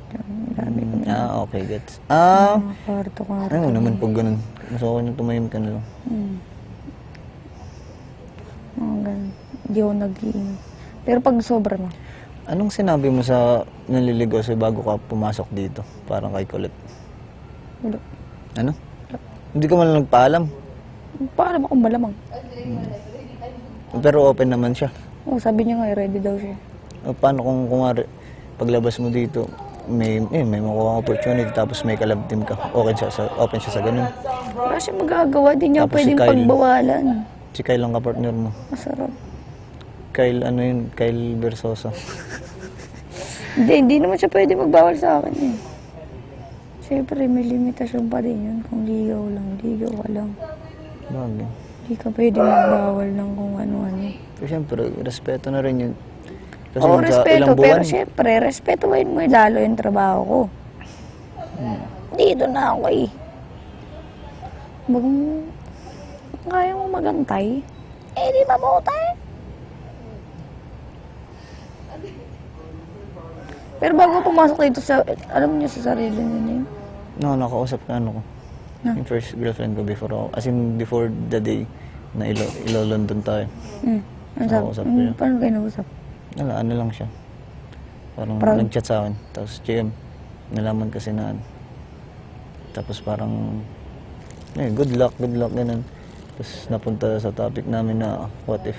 Dami ko na. Okay, gets. Kwarto. Ano naman pag ganun? Mas okay na tumahimik ka na lang. Ganun. Hindi ako nag-iingat. Pero pag sobra na. Anong sinabi mo sa naliligaw sa'yo bago ka pumasok dito? Parang kay Colette. Wala. Ano? Hindi ka man lang nagpaalam. Paano akong malamang? Pero open naman siya. Sabi niya nga, ready daw siya. Paano kung paglabas mo dito, may makuha opportunity tapos may kalab team ka. Open siya sa ganun. Wala siya magagawa. Di niya Tapos pwedeng si Kyle. pagbawalan. Si Kyle ang kapartner mo. Masarap. Kyle, ano yun? Kyle Versosa. Hindi naman siya pwede magbawal sa akin eh. Siyempre, may limitasyon pa din yun. Kung ligaw ka lang. Bagay. Hindi ka pwede magbawal ng kung ano-ano. Pero siyempre, respeto na rin yun. Kasi Oo, sa respeto. ilang Pero buwan, siyempre, respetuhin mo lalo yung trabaho ko. Dito na ako eh. Kung kaya mo magantay, di mabuti. Pero bago pumasok dito alam niyo sa sarili niyo yun. nakausap ka ko. Yung first girlfriend ko before ako. As in, before the day na ilo-London tayo. Ano Nakausap ko yun. paano kayo nag-usap? Ano lang siya. Parang Proud. nag-chat sa akin. Tapos, GM, nalaman kasi na tapos parang, good luck, ganun. Tapos napunta sa topic namin na, what if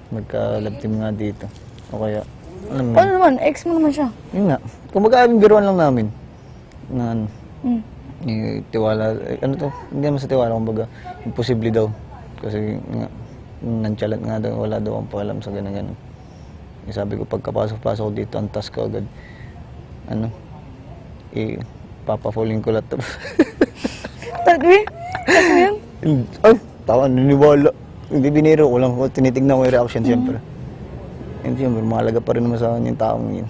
magka-love team nga dito. O kaya, alam mo, Paano naman? Ex mo naman siya. yun nga. Kumbaga, biruan lang namin. Na ano, tiwala, hindi naman sa tiwala, kumbaga, imposible daw. Kasi nga, nantsalat nga daw, wala daw ang pakialam sa ganun. Sabi ko, pagkapasok-pasok dito, ang task ko agad, papafuling ko lahat. Talaga? Ex mo yun? Ay, tawa, naniwala. Hindi biniro ko lang, tinitignan ko yung reaction siyempre. And siyempre, mahalaga pa rin naman sa akin yung taong yun.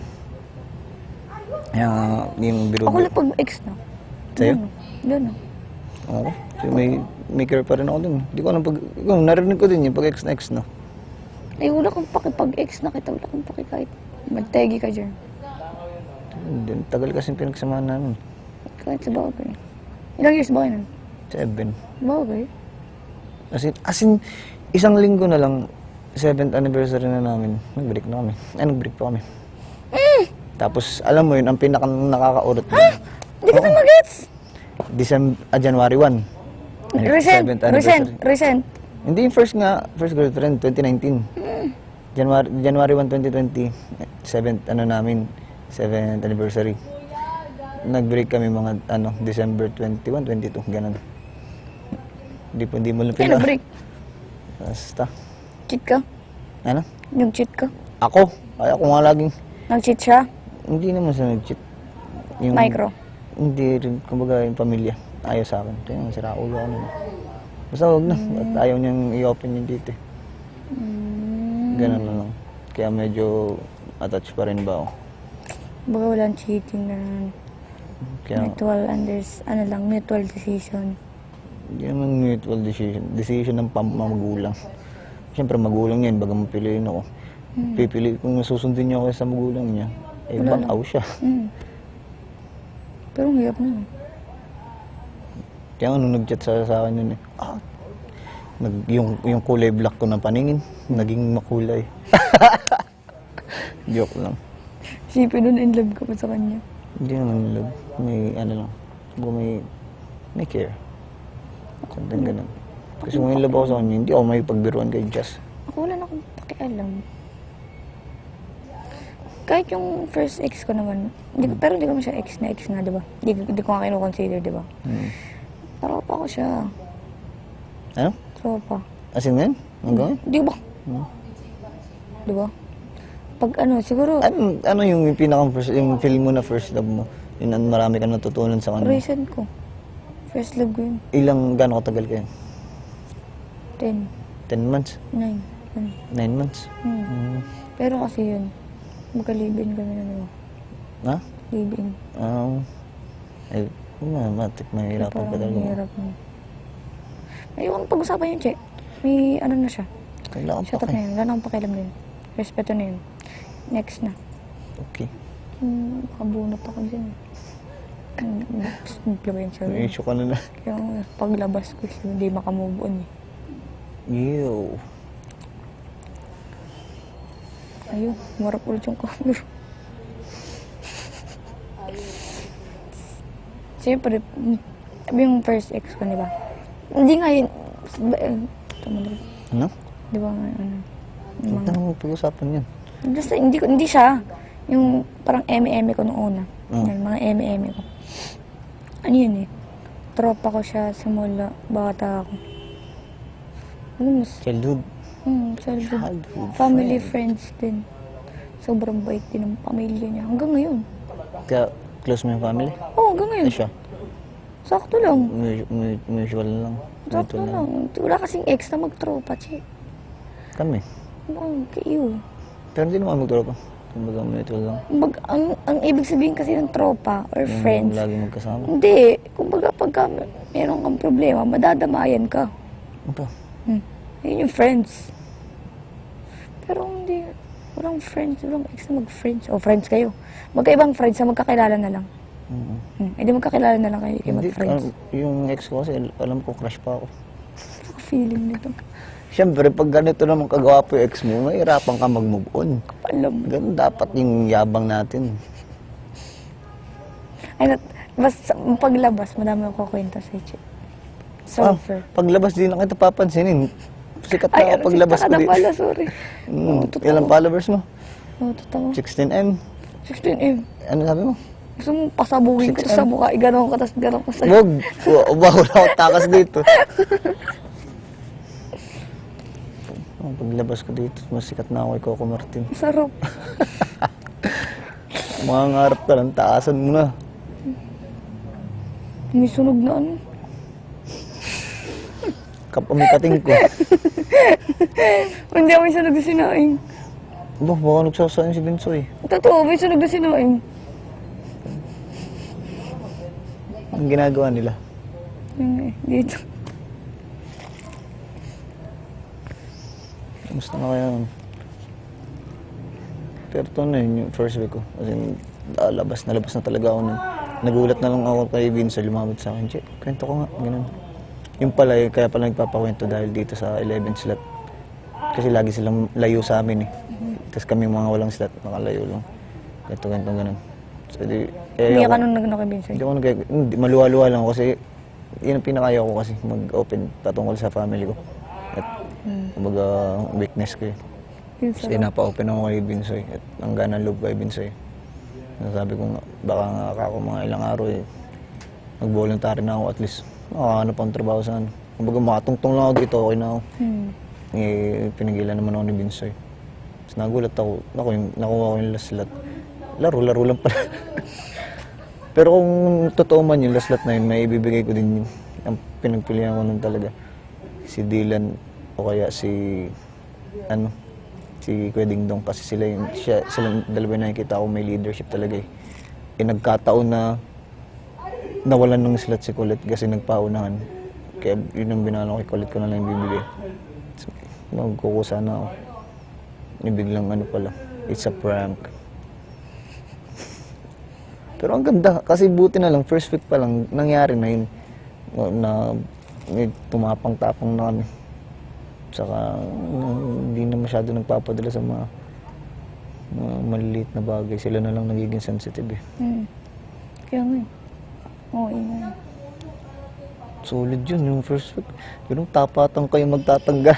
Kaya, yung biro. Ako lang pag-ex na. Sa'yo? Gano'n. Oo. So, may care pa rin ako dun. Hindi ko alam narinig ko din yung pag-ex na ex, no? Ay, wala kang pag-ex na kita. Wala kang paki kahit magtegi ka dyan. Hindi, tagal kasi pinagsamahan namin. Kahit sa bagay. Ilang years ba kayo nun? 7. Bagay. As in, isang linggo na lang, 7th anniversary na namin, nag-break na kami. Nag-break pa kami. Tapos, alam mo yun, ang nakakaurot. Hindi ka na mag-gets! January 1. Recent. Hindi yung first girlfriend, 2019. January 1, 2020, 7th anniversary. Nag-break kami mga December 21, 22, ganun. Hindi mo lang Kaya nag-break? Basta. Cheat ka? Ano? Nag-cheat ka? Ako nga laging, Nag-cheat siya? hindi naman sa nag-cheat. Micro? Hindi rin, kumbaga yung pamilya, ayaw sa akin. Kaya sira ulo ako nun. Basta huwag na, at ayaw niyang i-open yun dito. Ganun na lang. Kaya medyo attached pa rin ba ako. Baga walang cheating na Kaya, mutual decision. hindi naman mutual decision. Decision ng magulang. Siyempre magulang niya, baga mapiliin ako. Pipili, kung susundin niya ako sa magulang niya, bang siya. Pero ang hirap na. Kaya nung nag-chat sa akin yun yung kulay black ko ng paningin, naging makulay. Joke lang. Sipin nun, in love ka pa sa kanya. Hindi naman love. May lang. May care. Something ganun. Kasi kung in love ako sa kanya, hindi ako may pagbiruan kay Jess. Ako wala na akong pakialam. Kahit yung first ex ko naman, pero hindi ko siya ex na, di ba? Hindi ko nga kino-consider, di ba? Tropa ko siya. Ano? Tropa. As in ngayon? Hanggang? Di ba? Di ba? Pag siguro, Ano yung pinaka-first, yung feel mo na first love mo? Yun ang marami kang natutunan sa kanya. recent ko. First love ko yun. Gano'ng katagal kayo? 10, 10 months? 9. 9 months? Pero kasi yun, magka-live-in kami na naman. Ha? Live-in. Matik, mahirapan ka Parang talaga. mahirap na. Ayun, pag-usapan yun, Che. May na siya. Kailangan Shut pa up na yun. Wala na akong pakialam na yun. Respeto na yun. Next na. Okay. Makabunot ako dyan. Influencer. May issue ka na na. Kaya paglabas ko, hindi makamove on eh. Ew. Ayun, marap ulit yung camera. Siyempre, yung first ex ko, di ba? Hindi nga yun. Tama na. Ano? Di ba nga, ano? Huwag na mo pag-usapan yan. Basta, hindi siya. Yung parang eme-eme ko noong una. Oh. Yan, mga eme-eme ko. Ano yun eh? Tropa ko siya simula bata ako. Ano mas? Childhood. Childhood. Family friends din. Sobrang bait din ng pamilya niya. Hanggang ngayon. Kaya close mo yung family? Oo, hanggang ngayon. Ay siya? Sakto lang. Mutual lang. Sakto Mutual lang. Wala kasing ex na magtropa, che. Kami. Oo, kayo. Pero hindi naman magturo pa. Kumbaga mutual lang. Ang ibig sabihin kasi ng tropa or Yung friends, lagi magkasama. hindi. Kumbaga pagka meron kang problema, madadamayan ka. Ano pa? Yun yung friends. Pero hindi, walang friends, walang ex na mag-friends. O, friends kayo. Magkaibang friends na magkakilala na lang. Eh di magkakilala na lang kayo, kayo Hindi, mag-friends. yung ex ko kasi, alam ko crush pa ako. Feeling nito. Siyempre, pag ganito naman kagawa po yung ex mo, mahirapan ka mag-move on. Alam mo. Ganun dapat yung yabang natin. Ay, basta paglabas, madami ako kwenta sa Che. Surfer. Paglabas din lang kita papansinin. Sikat na Ay, ako paglabas ko ka na dito. pala, sorry. Totoo. Ilang followers mo? Oo, totoo. 16M. 16M. Ano sabi mo? Gusto mong pasabugin ko sa mukha, iganon ko, tapos ganon ko sa'yo. Wag. Wala ako takas dito. Paglabas ko dito, mas sikat na ako kay Coco Martin. Sarap. Mga ngarap ka lang, taasan mo na. May sunog na ano. Kapamikating ko. Hindi ako may sunog na sinaing. Baka nagsasayin si Bensoy. Totoo, may sunog na sinaing. Ang ginagawa nila. Yun eh, dito. Gusto na kaya nun. Pero ito na yun, yung first week ko. Kasi labas na talaga ako nun. Nagulat na lang ako kay Vince, lumabot sa akin. Che, kwento ko nga, ganun. Yung pala, kaya pala nagpapakwento dahil dito sa 11 slot. Kasi lagi silang layo sa amin eh. Tapos kami mga walang slot, nakalayo lang. Ganito, ganun. So, Hindi ka nung nag-nakibinsan. Hindi, maluwa-luwa lang ako kasi yun ang pinakaya ko kasi mag-open patungkol sa family ko. At kumbaga weakness ko eh. Kasi napa-open ako kay Binsoy at ang ganang loob kay Binsoy. Sabi ko nga, baka nga ako mga ilang araw eh, mag-voluntary na ako at least makakahanap akong trabaho sa ano. Kumbaga makatungtong lang ako dito, okay na ako. Eh, pinigilan naman ako ni Binsoy. Tapos nagulat ako, nakuha ko yung last slot. Laro lang pala. Pero kung totoo man yung last slot na yun, may ibibigay ko din yun. Ang pinagpilihan ko nun talaga. Si Dylan o kaya si Kuya Dingdong kasi sila dalawa na nakikita ko may leadership talaga eh. Nagkataon na nawalan ng slot si Colette kasi nagpaunahan. Kaya yun ang binalo kay Colette ko na lang bibigay. So, magkukusa na ako. Biglang pala, it's a prank. Pero ang ganda kasi buti na lang, first week pa lang nangyari na yun. Na tumapang-tapang na kami. Saka hindi na masyado nagpapadala sa mga maliliit na bagay. Sila na lang nagiging sensitive eh. Kaya nga eh. Oo, yun. Solid yun, yung first week. Yung tapatang kayo magtatanggal.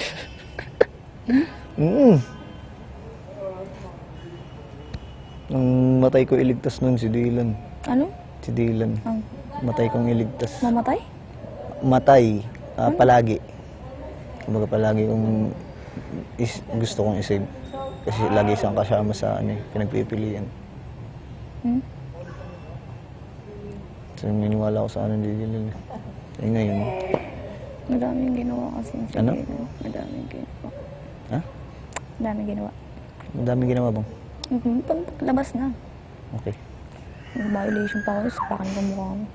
Nang matay ko iligtas nun si Dylan. Ano? Si Dylan. Matay kong iligtas. Mamatay? Matay. Palagi. Kumbaga palagi kong gusto kong isave. Kasi lagi siyang kasama sa pinagpipilian. So niniwala ko sa ni Dylan. Eh ngayon. Madaming ginawa kasi. Ano? Madaming ginawa. Ha? Madaming ginawa. Madaming ginawa bang? Labas na. Okay. Violation pa ako, sapakan ko mukha mo.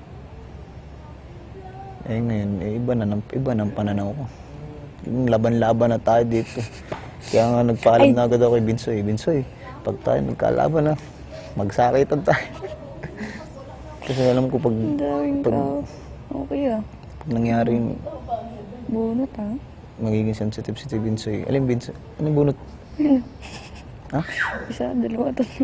Eh ngayon, iba ng pananaw ko. Yung laban-laban na tayo dito. Kaya nga nagpaalam na agad ako kay Binsoy. Binsoy, pag tayo nagkalaban na, magsakitan tayo. Kasi alam ko pag, Ang daming pag, tao. Okay ah. pag nangyari yun, Bunot ah. magiging sensitive si Binsoy. Alin Binsoy? Anong bunot? Ha? Isa, dalawa, tatlo.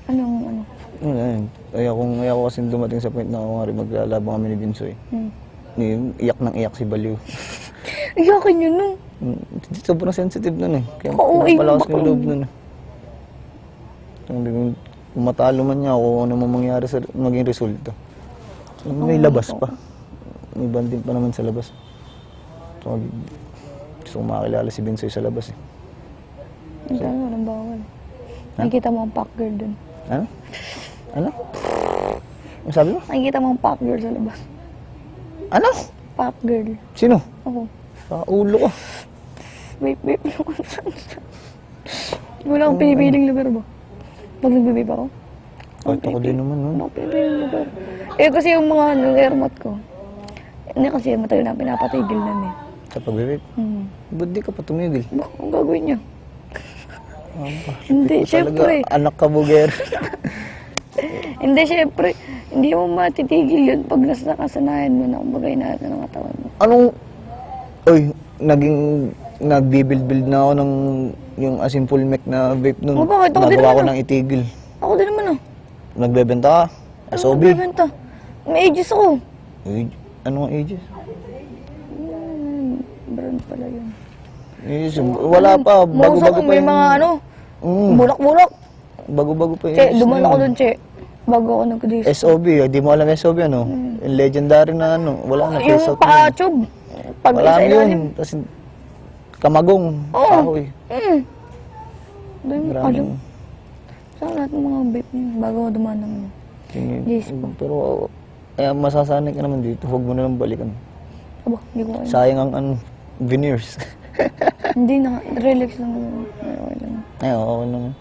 Anong ano? Ano yan? Ayaw ko kasi dumating sa point na ako nga rin maglalabang kami ni Binsoy. Iyak ng iyak si Baliw. Iyakin yun nun. Sobrang sensitive nun eh. Kaya Oo, pinapalakas ko yung bakit? loob nun eh. Kung matalo man niya ako, ano man mangyari sa maging resulta. May labas pa. May banding pa naman sa labas. So, gusto ko makakilala si Binsoy sa labas eh. Ang dami, walang bawal. Nakikita mo ang pack girl dun. Ano? Ano? Ano sabi mo? Nakikita mo ang pack girl sa labas. Ano? Pack girl. Sino? Ako. Sa ulo ko. Vape lang kung saan. Wala akong pinipiling lugar ba? Pag nagbe-vape ako? Kahit ako din naman, no? Wala akong pinipiling lugar. Eh kasi yung mga airmat ko. Hindi kasi matagal na pinapatigil na eh. Sa pag-vape? Ba't di ka pa tumigil? Baka ang gagawin niya. Hindi, Ikaw syempre. talaga, anak ka buger. Hindi, syempre. Hindi mo matitigil yun pag nakasanayan mo na kumbaga inaasa ng katawan mo. Anong... Oy, nagbibuild na ako ng yung asin full mech na vape nun. Oh, bakit? Ako din Nagawa ko naman, ng itigil. Ako din naman ah. Nagbebenta ka? SOB? Nagbebenta. May ages ako. Uy, ano ang ages? Brand pala yun. Ages, wala pa. Bago-bago pa May yung... mga ano, Mm, bulak-bulak. bago-bago pa yung... Che, ages duman na ako yun. dun, Che. Bago ako nag-dis. SOB, di mo alam SOB ano? Yung legendary na ano, wala na face Yung out na yun. pa-tube. Pag Wala sa na ilalim. yun. Kasi kamagong, kahoy. Dahil mo Marami. alam. Sa lahat ng mga vape niya, bago ako dumaan ng ano. Yes po. Pero masasanay ka naman dito, huwag mo na lang balikan. Aba, hindi ko alam. Sayang ang ano, veneers. Hindi na, relax lang naman. Okay lang. Ay, okay naman.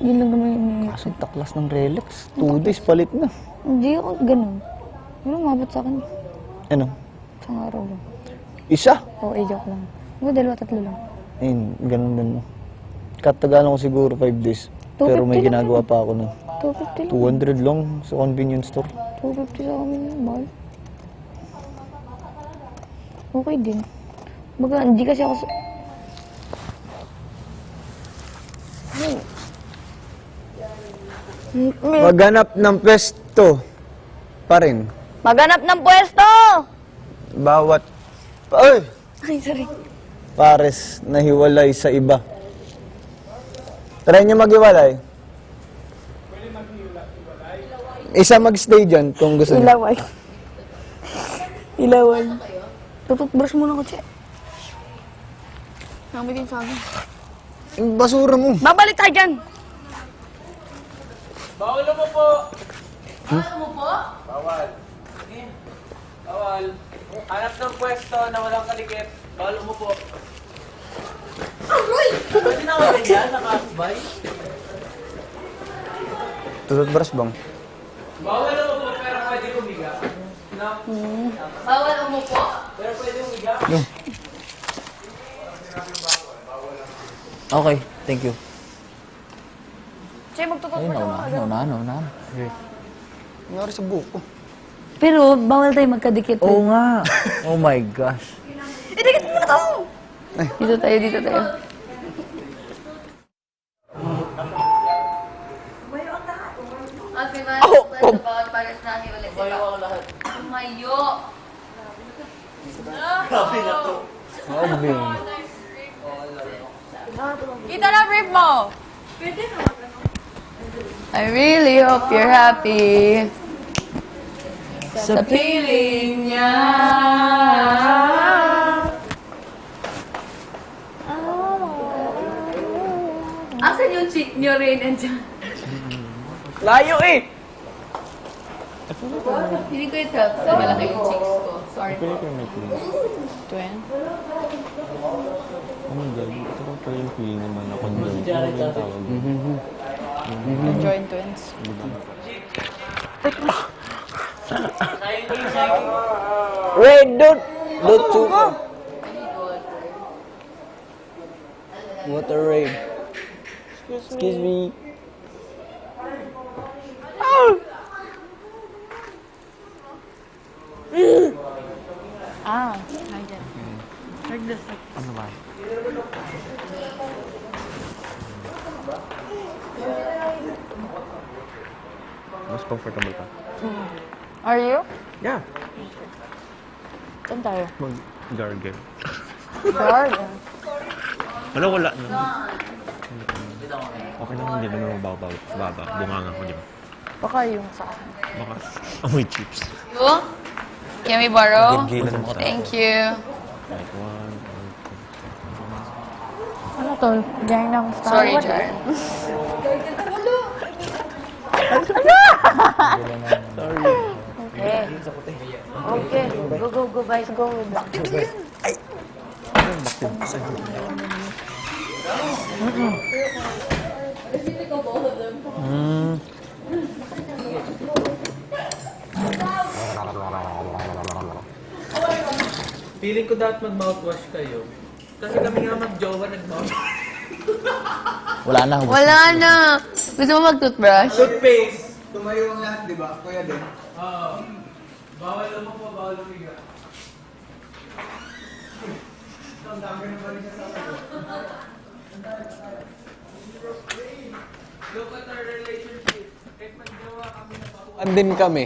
Yun lang naman yun. Kaso ang taklas ng relax. 2 days palit na. Hindi ako ganun. Ano, mabot sa akin. Ano? Isang araw lang. Isa? Oo, joke lang. Mga dalawa, tatlo lang. Ayun, ganun din mo. Katagalan ko siguro 5 days. Pero 250 may lang ginagawa pa ako na 250 lang. 200 lang sa convenience store. 250 sa amin yun, mahal. Okay din. Baga, hindi kasi ako... Maghanap ng pwesto pa rin. Maghanap ng pwesto! Bawat... Ay! Ay, sorry. Pares na hiwalay sa iba. Try niyo maghiwalay. Isa mag-stay dyan kung gusto niyo. Ilaway. Ilaway. Tututbrush muna ko, Che. Nami din sa akin. Yung basura mo. Babalik tayo dyan! Bawal mo po. Bawal mo po? Bawal. Bawal. Hanap ng pwesto na walang kalikit. Bawal mo po. Aroy! Pwede na wala yan, nakasbay. Tututbrush bang? Bawal mo po, pero pwede humiga. No? Bawal mo po? Pero pwede humiga. Okay, thank you. Che, magtututbrush ako. Naunahan. Nangyari sa buko. Pero, bawal tayo magkadikit. Oo nga. Oh my gosh. Idikit mo na to! Dito tayo, dito tayo. Tumayo. Sabi. Kita na brief mo. I really hope you're happy. Sa piling niya. Asan yung cheek nyo rin? Andyan. Layo eh! Hindi ko ito. So, malaki yung cheeks ko. Sorry po. Twin? Ito ko pa yung feeling naman na conjoined. Ano ba yung tawag? Joint twins. Wait, don't suka. Water raid. Excuse me. Ano ba? Mas comfortable ka? Are you? Yeah. Saan tayo? Mag-gargle. Garden. Wala, wala na. Okay lang, hindi naman baba. Bunganga ko, di ba? Baka yung sa akin. Baka amoy chips. You? Can we borrow? Gilan mo. Thank you. Like one, or Ano to? Gang ng Star Sorry, Wars? Jan. Okay. Okay. Go. Let's go. Bakit yan? Feeling ko dapat mag-mouthwash kayo. Kasi kami nga mag-jowa nag-mouthwash. Wala na. Wala na. Gusto mo mag-toothbrush? Toothpaste! Tumayo ang lahat, di ba? Kuya din. Oo. Bawal lumang po, bawal lumiga. Ang dami na ba siya sa akin? Look at our relationship. Kahit mag-jowa kami na pa. Andin kami.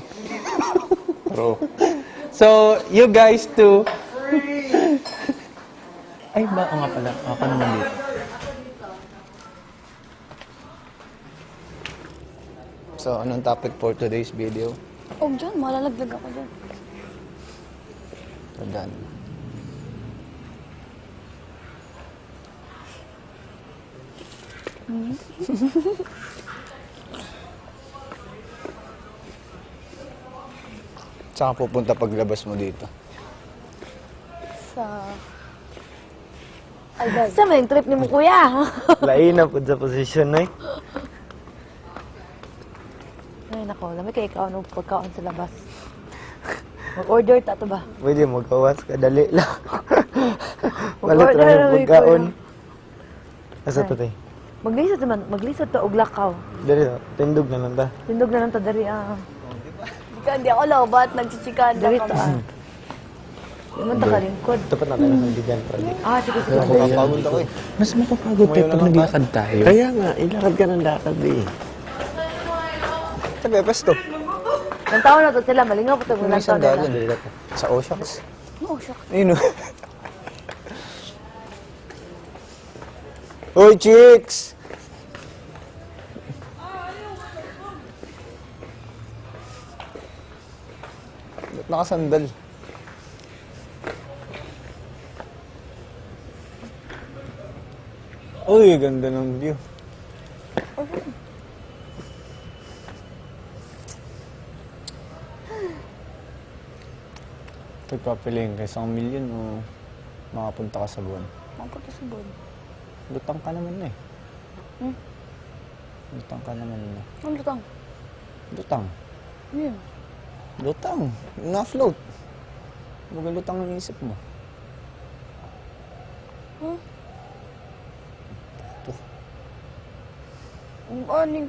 Bro. So, you guys too. ay, ba? O nga pala. Ako naman dito. So, anong topic for today's video? Oh, dyan. Malalaglag ako dyan. So, done. Saan ka pupunta paglabas mo dito? Sa... Ay, guys. Sa main trip ni mo, kuya. Lain na po sa position na eh. Ay, nako. Lamig kay ikaw nung pagkaon sa labas. Mag-order ta to ba? Pwede magkawas ka, dali lang. Mag-order Palit lang na, yung pagkaon. Asa Ay. to tayo? Maglisod naman. Maglisod to og lakaw. Dali lang, tindog na lang ta. Tindog na lang to dari. Hindi ako lobat. Nagsitsikan dari to. Di man ta kalingkod. Tapat natin ang nandigan pa rin. Sige. Mapapagod ako eh. Mas mapapagod tayo pag naglakad tayo. Kaya nga, ilakad ka ng lakad eh. Sa Pepes to. Ang taon na to sila. Malingaw ko to. May Ilang taon sandal na. yan. Sa Oshaks. Oh, shucks. Ayun o. Hoy, chicks! Ba't nakasandal? Uy, ganda ng view. Pagpapiliin ka 1 milyon o makapunta ka sa buwan? Makapunta sa buwan. Lutang ka naman na eh. Hmm? Lutang ka naman na. Ano lutang? Lutang. Ano yun? Lutang. Na-float. Baga lutang ang isip mo. Huh? Galing.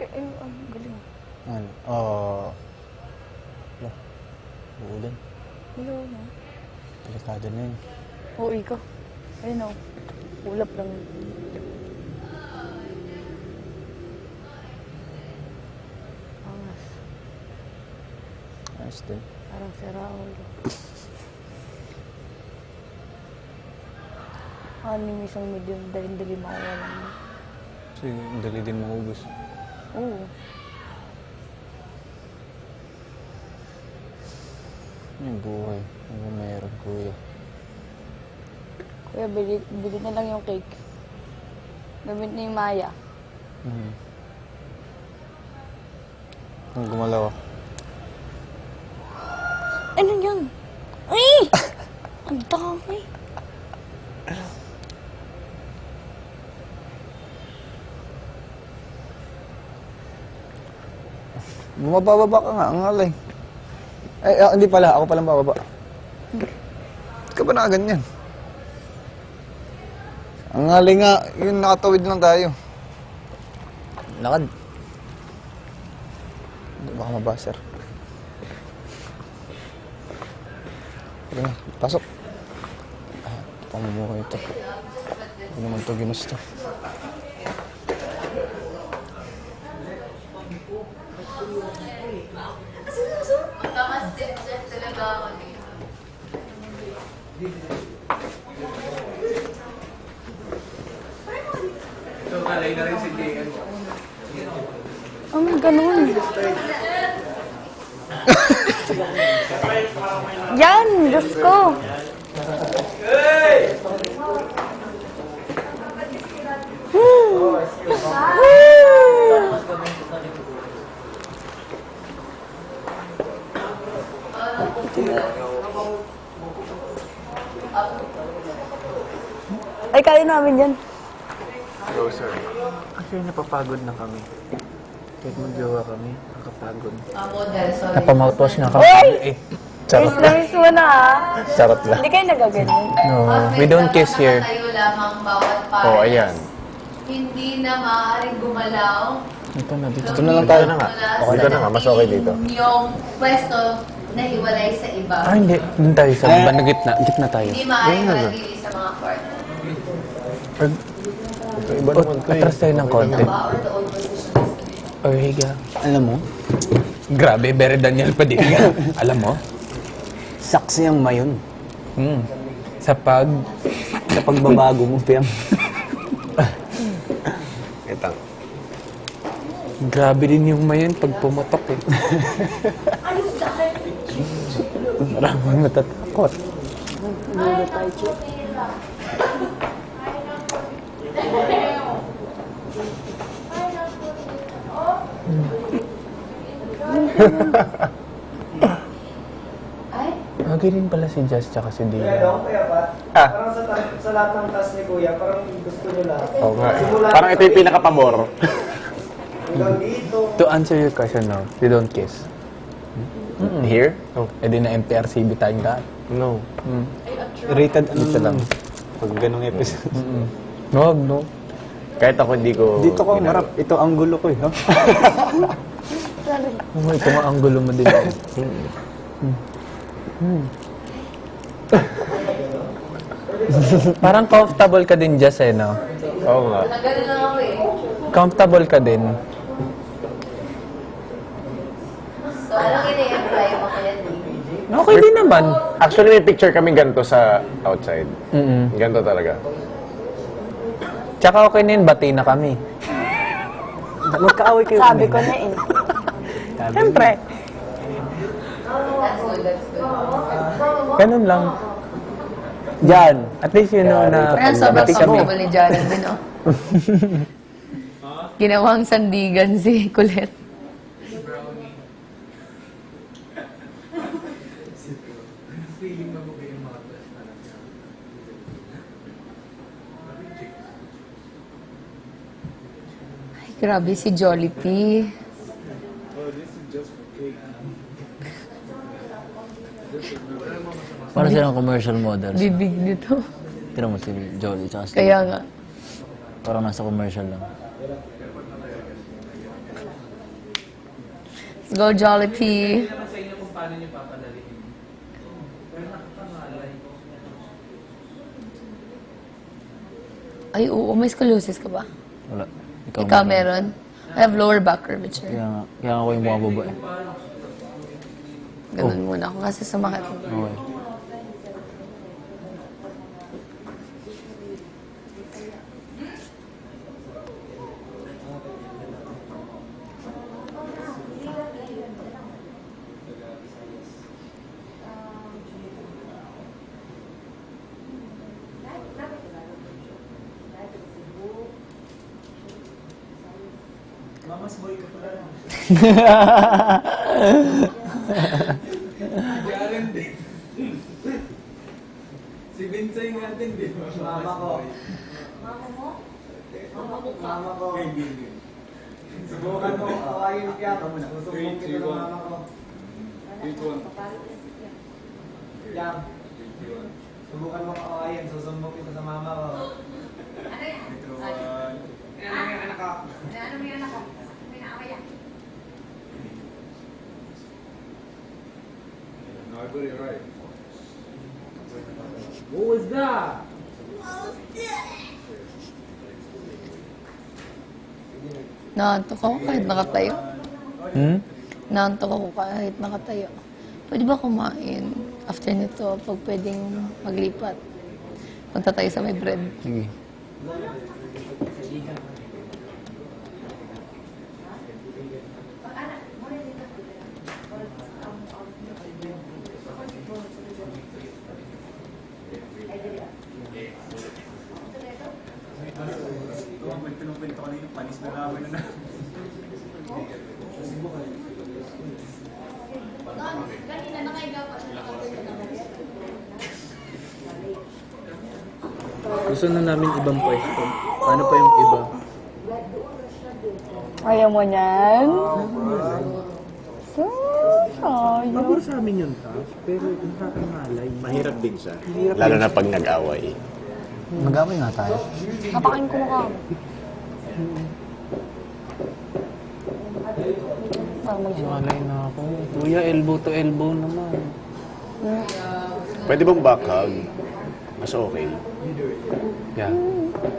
Ano? Wala. Uulan. Wala na. Delikado na yun. Oo, ikaw. Ayun o. Ulap lang. Angas. Ayos din. Parang si Raul. Ano yung isang medium, dali-dali makawalan mo. Kasi ang dali din maubos. Oo. Yung buhay. Ano meron, kuya? Kuya, bili na lang yung cake. Gamit ni Maya. Ang gumalaw. Ano yan? Ay! Ang dami. Bumababa ka nga, ang alay. Ay, hindi pala. Ako palang bababa. Ba't ka ba nakaganyan? Ang alay nga, yun nakatawid lang tayo. Lakad. Baka mabaser. Sige na, pasok. pamumuhay ito. Hindi naman ito ginusto. Magkaka-step-step talaga ako eh. So, kalay na rin si JM. Ang ganun. Yan, Diyos ko. Ay, kaya namin yan. No, sir. Actually, napapagod na kami. Kahit magjowa kami, nakapagod. Model, sorry. Napamouthwash na kami. Uy! Eh, charot lang. Nice mo na ah. Charot lang. Hindi kayo nagaganyan. No, we don't kiss here. Tayo lamang bawat pares. Oh, ayan. Hindi na maaaring gumalaw. Ito na, dito. Dito na lang tayo na nga. Okay ka na nga, mas okay dito. Yung pwesto na hiwalay sa iba. Ah, hindi. Doon tayo sa bandang gitna. Gitna tayo. Hindi maaaring manatili sa mga kwarto. Iba naman ito. Atras tayo ng konti. Or the old positions. Or higa. Alam mo, Grabe, very Daniel Padilla. Alam mo? saksi ang mayon. Sa Sa pagbabago mo, Piam. Ito. Grabe din yung mayon pag pumotok eh. Maraming matatakot. Lagi rin pala si Jess tsaka si Dina. Parang sa lahat ng task ni Kuya, parang gusto nyo lahat. Oo nga. Parang ito yung pinaka-pabor. Hanggang dito. To answer your question now, you don't kiss. Here? Oh. E di na MPRCB tayong lahat. No. Rated ano Dito lang. Pag ganong episode. No, no. Kahit ako hindi ko... Dito ko marap. Ito ang gulo ko eh. Ha? Oh, ito nga ang gulo mo din. Parang comfortable ka din, Jess, eh, no? Oo nga. Nagano lang ako eh. Comfortable ka din. So, anong ini-apply mo kaya din? Okay din naman. Actually, may picture kami ganito sa outside. Mm-mm. Ganito talaga. Tsaka okay na yun, bati na kami. Magkaaway kayo. Sabi ko na eh. Siyempre. That's good, that's good. Ganun lang. Diyan. At least you know na Parang sobrang bati kami. comfortable ni Jared din, oh. Ginawang sandigan si Kulit. Ay, grabe si Jollibee. Para silang commercial models. Bibig nito. Tira mo si Jolly tsaka si Kaya nga. parang nasa commercial lang. Let's go, Jollibee. Naman sa inyo kung paano nyo papadalihin. Pero nakapangalay. Ay, oo. May scoliosis ka ba? Wala. Ikaw meron? I have lower back curvature. Kaya nga ako yung bumababa eh. Ganun muna ako kasi sumakit. Okay. Mamas boy ka pala. Jaren din. Si Vincent natin, di ba? Mama ko. Mama ko. Subukan mo kawain kaya. Susubok kita ng mama ko. Yang. Subukan mo kawain. Susumbok kita sa mama ko. Ano yung anak ko? Ano yung anak ko? No, I got it right. What was that? Naantok ako kahit nakatayo. Hmm? Naantok ako kahit nakatayo. Pwede ba kumain after nito pag pwedeng maglipat? Punta tayo sa may bread. Sige. Pinupinto ko yung panis na namin na. Gusto na namin ibang pwesto. Paano pa yung iba? Ayaw mo niyan? Sayang. Pabor sa amin yun, Taf. Pero nakakangalay. Mahirap din siya. Lalo na pag nag-away. Mag-away nga tayo. Kapakain ko mukha. Malay na ako. Kuya, elbow to elbow naman. Pwede bang backhug? Mas okay. Yeah.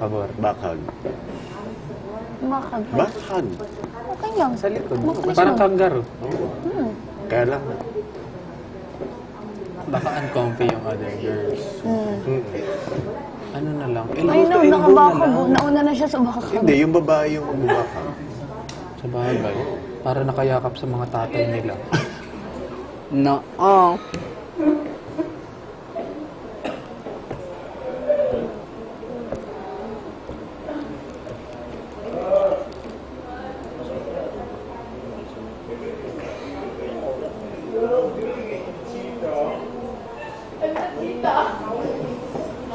Pabor. Backhug. Makag. Backhug. Okay lang. Sa likod. Parang kangaroo. Oo. Kaya lang. Baka uncomfy yung other girls. Ano na lang? Elbow Ay, to no, elbow na nakabakag. lang. Nauna na siya sa bakag. Hindi, yung babae yung magbabackhug. Sa bagay. Para nakayakap sa mga tatay nila. No.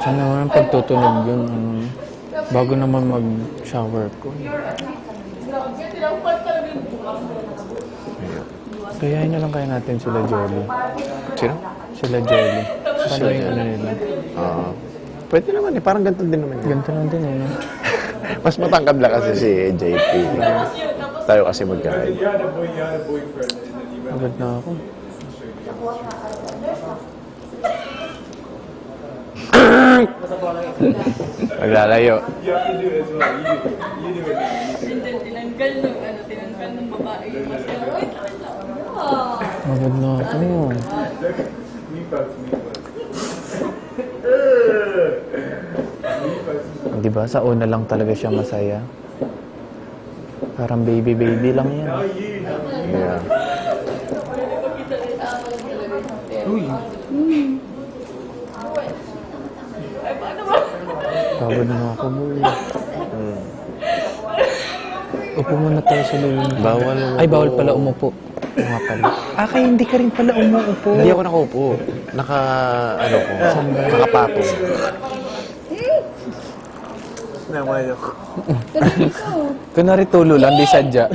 Sana naman pagtutunog yun. Bago naman mag-shower ko. Kayain na lang kaya natin sila Jolly. Sino? Sila Jolly. Paano yung ano nila? Oo. Pwede naman eh. Parang ganito din naman yun. Ganito lang din eh. No? Mas matangkad lang kasi si JP. Tayo kasi magkain. Agad na ako. Maglalayo. Agad na ako. Di ba? Sa una lang talaga siya masaya. Parang baby lang yan. Yeah. Pagod na ako, boy. Upo muna tayo sa lulong. Bawal Ay, bawal pala umupo. Oo nga pala. Kaya hindi ka rin pala umuupo. Hindi ako nakaupo. Ano ko? Nakapatong. Naman ako. Kunwari tulo lang, di sadya.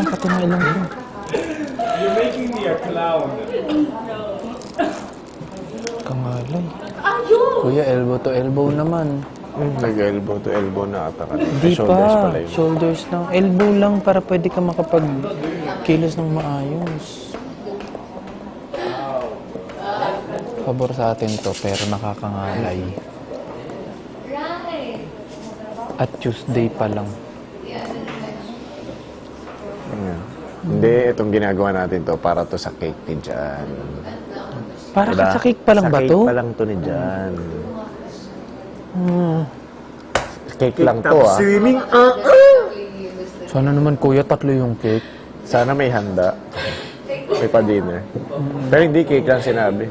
Patunay lang ko. You're making me a clown. Kangalay. Kuya, elbow to elbow naman. Nag-elbow to elbow na ata ka. Di Shoulders pa. pala yun. Shoulders lang. Elbow lang para pwede ka makapag-kilos ng maayos. Pabor sa atin to, pero nakakangalay. At Tuesday pa lang. Hindi, itong ginagawa natin to para to sa cake ni Jan. Para Diba? sa cake pa lang sa ba cake to? pa lang to ni Jan. Cake lang to ah. Swimming. Sana naman kuya, 3 yung cake. Sana may handa. May pa-dinner. Pero hindi cake lang sinabi.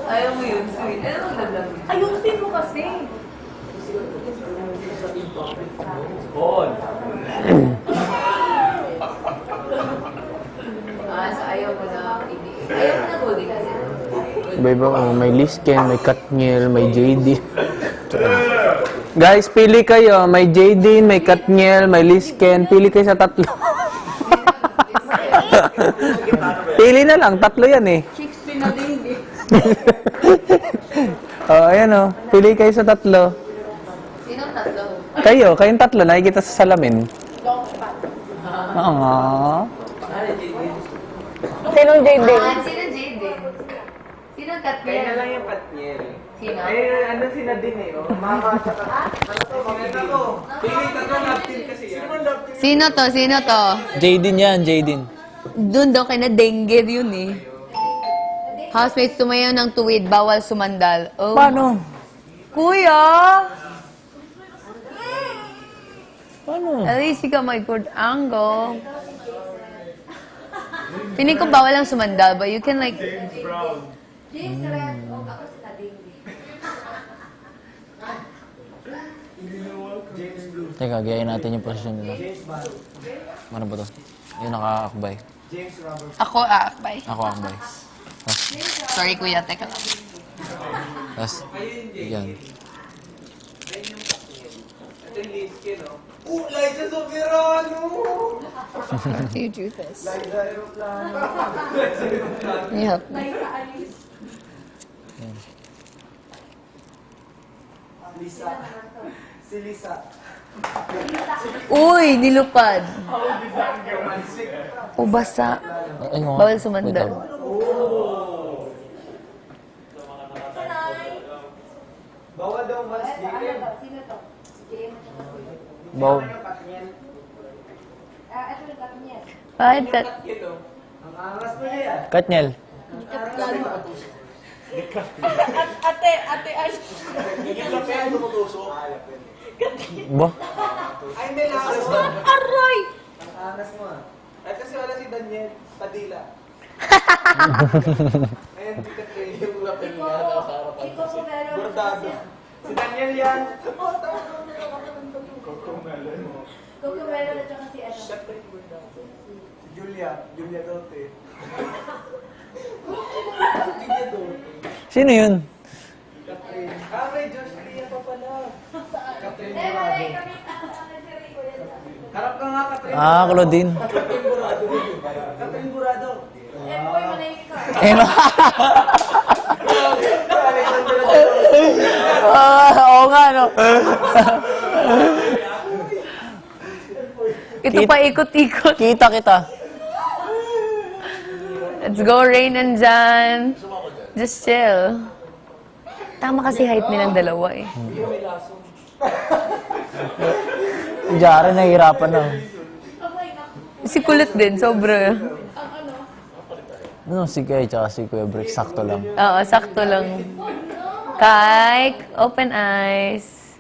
Ayaw mo yun, sweet. Ano ang naglang? Ayusin mo kasi. So ayaw mo na ayaw mo na body kasi. Iba-iba, may Lisken, may Katniel, may JD. Guys, pili kayo. May JD, may Katniel, may Lisken. Pili kayo sa 3. Pili na lang. 3 yan eh. Shakespeare na din eh. Ayan o. Pili kayo sa 3. Sinong tatlo? Kayong tatlo, nakikita sa salamin. Oo nga. Sinong Jaden? Sino Jaden? Sino Katniel? Kaya na lang yung Katniel. Sino? Ano sila din eh, oh. Mama at saka... Ano to? Maganda to. Pili tatlo love team kasi yan. Sino to? Sino to? Jaden yan, Jaden. Doon daw kay na dengue yun eh. Housemates tumayo ng tuwid, bawal sumandal. Oh. Paano? Kuya! Paano? At least you got my good angle. Piling ko bawal lang sumandal, but you can like... Teka, gayahin natin yung posisyon nila. Ano ba to? Yung nakaakbay. Ako aakbay. Ako akbay. Sorry kuya, teka lang. Tapos, yan. Ito yung lead skin, oh. Oh, Liza Soberano! You do this. Can you help me? Lisa. Si Lisa. Uy, nilupad. O basa. Ay, nga. Bawal Wait sumandal. lang. Bawal daw mas Jaden. Baw. Bakit kat... Ang angas mo na yan. Katniel. Ba? Ay, may lakas. Ang angas mo ah. Ay, kasi wala si Daniel Padilla. Ayun, di ka kayo yung lapin nga na para bordado. Si Daniel yan. Oh, tama. Cocomelon at saka si ano. Julia. Julia Dote. Sino yun? Ah, may Josh Lia pa pala. Catherine Burado. Harap ka nga, Catherine. Ah, Claudine. Catherine Burado. Catherine Burado. Boy, manahimik ka. Eh, no? Oo nga, no? Ito pa ikot-ikot. Kita kita. Let's go, Rain and Jan. Just chill. Tama kasi height nilang dalawa eh. Jari, nahihirapan na. Si kulit din, sobra. Ano, si Kay tsaka si Kuya Brick, sakto lang. Oo, sakto lang. Kike, open eyes.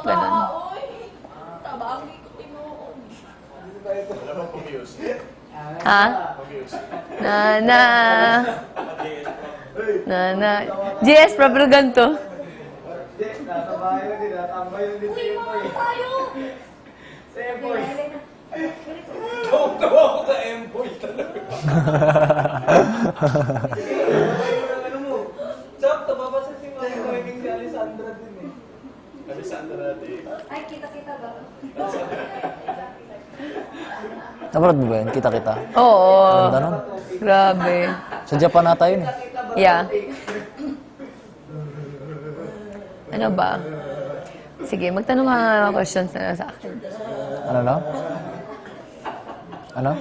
Ganun. Ha? Nana. Nana. JS, proper ganito. Nasa bahay din. Natambay yun din si Empoy. Si Empoy. Tawa ko sa Emboy talaga. Ano mo? Sakto, mabasa si Mami Weming si Alessandra din eh. Alessandra din. Ay, kita-kita ba? Naparad mo ba yun? Kita-kita. Oo. Ganda nun. Grabe. Sa Japan nata yun eh. Yeah. Ano ba? Sige, magtanong ka ng mga questions na sa akin. Ano na? Ano?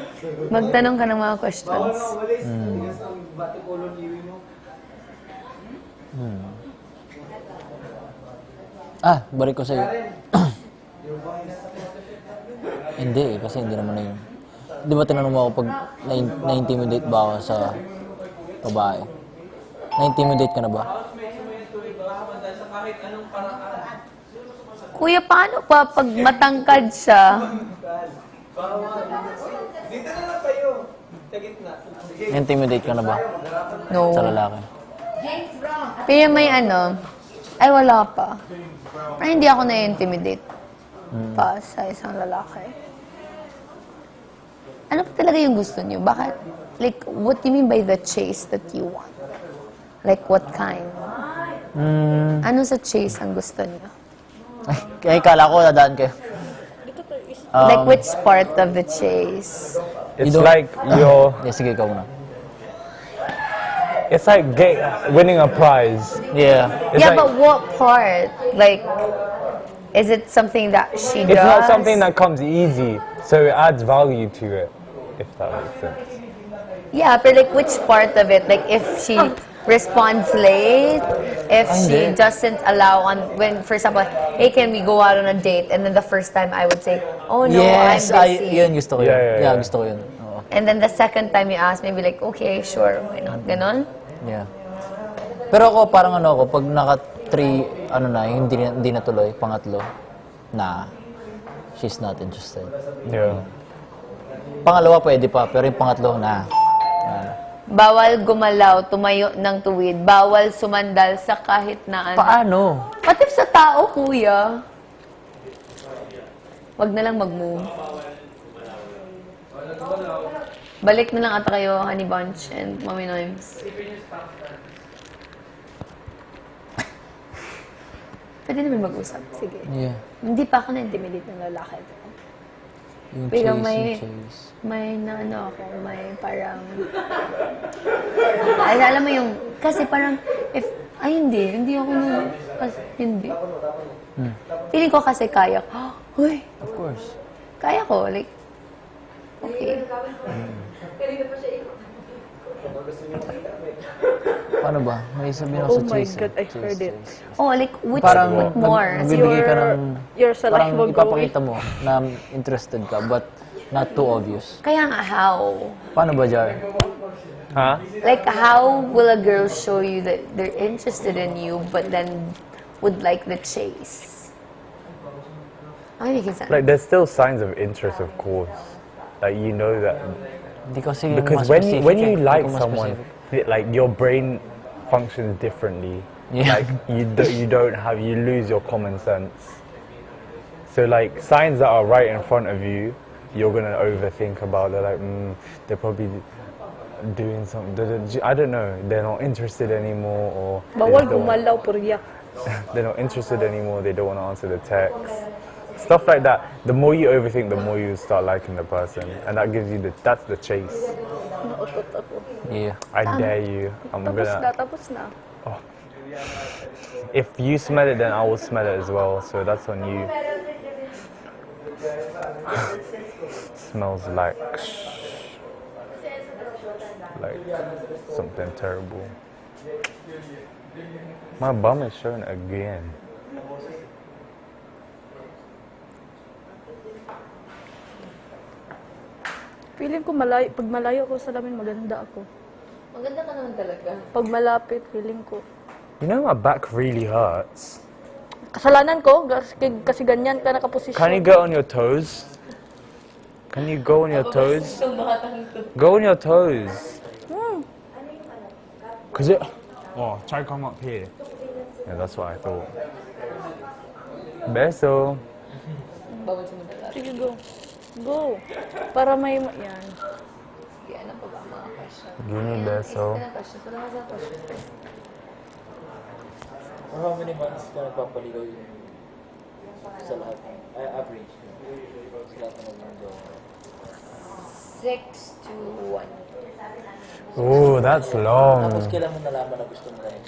Magtanong ka ng mga questions. Walis. Yes, ang batikulon iwi mo. Ah, balik ko sa'yo. Hindi eh, kasi hindi naman na yun. Di ba tinanong mo ako pag na-intimidate ba ako sa babae? Na-intimidate ka na ba? Sa kahit anong paraan. Kuya, paano pa pag matangkad siya? Dito na lang kayo. Sa gitna. Na-intimidate ka na ba? No. Sa lalaki? James Brown. Kaya may ano, ay wala pa. Ay, hindi ako na-intimidate pa sa isang lalaki. Ano pa talaga yung gusto niyo? Bakit? Like, what do you mean by the chase that you want? Like, what kind? Ano sa chase ang gusto niyo? Ay, kala ko dadaan kayo. Like, which part of the chase? It's like you Sige, ikaw muna. It's like winning a prize. Yeah. It's Yeah, like, but what part? Like, is it something that she does? it's not something that comes easy, so it adds value to it, if that makes sense. Yeah, but like which part of it? Like if she responds late, if she doesn't allow when, for example, hey, can we go out on a date? And then the first time I would say, oh no, Yes, I'm busy. yun gusto ko yun. Yeah. Gusto ko yun. Oo. And then the second time you ask, maybe like, okay, sure, why not? Ganon? Yeah. Pero ako, parang ano ako, pag naka-3, ano na, yung hindi natuloy, pangatlo, nah, she's not interested. Yeah. Pangalawa, pwede pa, pero yung pangatlo, nah. Bawal gumalaw, tumayo ng tuwid. Bawal sumandal sa kahit na ano. Paano? Pati sa tao, kuya. Wag na lang mag-move. Balik na lang ata kayo, Honey Bunch and Mommy Noims. Pwede naman mag-usap. Sige. Yeah. Hindi pa ako na-intimidate ng lalaki. Yung Pero chase. may na ano ako, may parang... Ay, alam mo yung... Kasi parang, hindi ako na... Hindi. Feeling ko kasi kaya ko. Uy, Of course. kaya ko. Like, okay. Paano ba? May sabihin ako sa Oh my chase. God, I heard it. Oh, like, which Parang what more? magbibigay ka ng... Your salak Parang will go ipapakita mo na interested ka, but not too obvious. Kaya nga, how? Paano ba, Jar? Huh? Like, how will a girl show you that they're interested in you, but then would like the chase? Am I making sense? Like, there's still signs of interest, of course. Like, you know that. Hindi kasi Because mas when specific you eh. like Hindi ko mas someone, specific. like, your brain functions differently. Yeah. Like, you lose your common sense. So, like, signs that are right in front of you, you're going to overthink about. They're like, they're probably doing something. I don't know. They're not interested anymore, or Bawal gumalaw, puryak. they're not interested anymore. They don't want to answer the text. Stuff like that. The more you overthink, the more you start liking the person, and that gives you that's the chase. Nautot ako. Yeah. I dare you. Tapos na. If you smell it, then I will smell it as well. So that's on you. Smells like something terrible. My bum is showing again. Feeling ko pag malayo ako sa lamin, maganda ako. Maganda ka naman talaga. Pag malapit, feeling ko. You know my back really hurts. Kasalanan ko, kasi ganyan ka nakaposisyon. Can you go on your toes? Can you go on your toes? Go on your toes. Cause it. Oh, try come up here. Yeah, that's what I thought. Beso. Sige, go. Go. Para may... Yan. Yan ang pa ba mga question? Give me beso. Wala ka sa question. How many months ka nagpapaligaw yun sa lahat? Average. Sa lahat ng mundo. 6 to 1. Oh, that's long. Tapos kailan mo nalaman na gusto mo na yun?